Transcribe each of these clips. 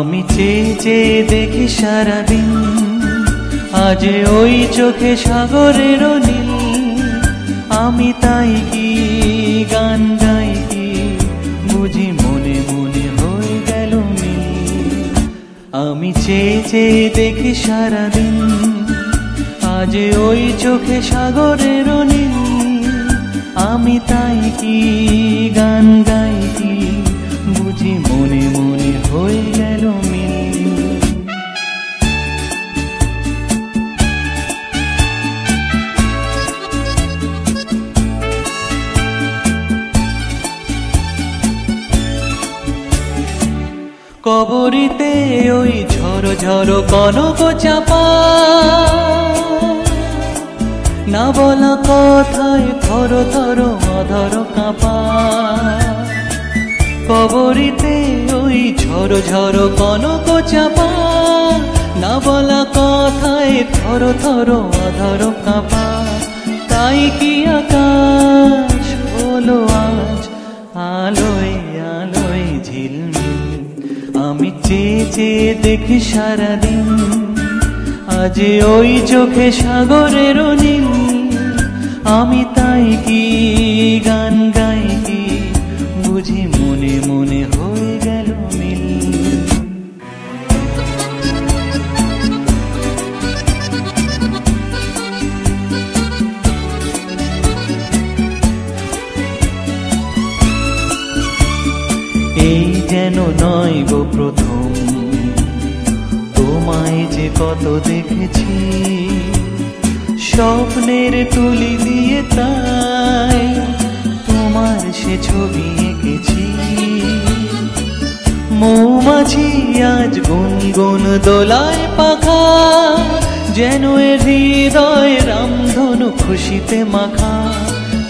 আমি চেয়ে চেয়ে দেখি সারাদিন, আজ ওই চোখে সাগরের নীল। আমি তাই কি গান গাই কি, বুঝি মনে মনে হয়ে গেল মিল। আমি চেয়ে চেয়ে দেখি সারাদিন, আজ ওই চোখে সাগরের নীল। আমি তাই কি গান গাই কি, বুঝি মনে মনে হয়ে গেল মিল। কবরীতে ওই ঝড় ঝড় কনক চাপা, না বলা কথায় থর থর অধর কাঁপা। কবরীতে ওই ঝড় ঝড় কনক চাপা, না বলা কথায় থর থর অধর কাঁপা। তাই কি আকাশ হলো আজ আলোয় আলোয় ঝিলমিল। আমি চেয়ে চেয়ে দেখি সারাদিন, আজ ওই চোখে সাগরের নীল। আমি তাই কি গান গাই কি, বুঝি মনে মনে হয়ে গেল মিল। এই যেন নয় গো প্রথম, তোমায় যে কত দেখেছি স্বপ্নের তুলি দিয়ে, তাই তোমার সে ছবি এঁকেছি। মৌমাছি আজ গুনগুন দোলায় পাখা, যেন এ হৃদয় রামধনু খুশিতে মাখা।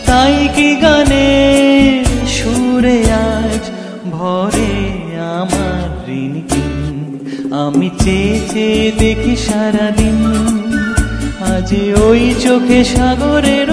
তাই কি গানের সুরে আজ ভরে আমার ঋণী। আমি চেয়ে চেয়ে দেখি সারাদিন, আজ ওই চোখে সাগরের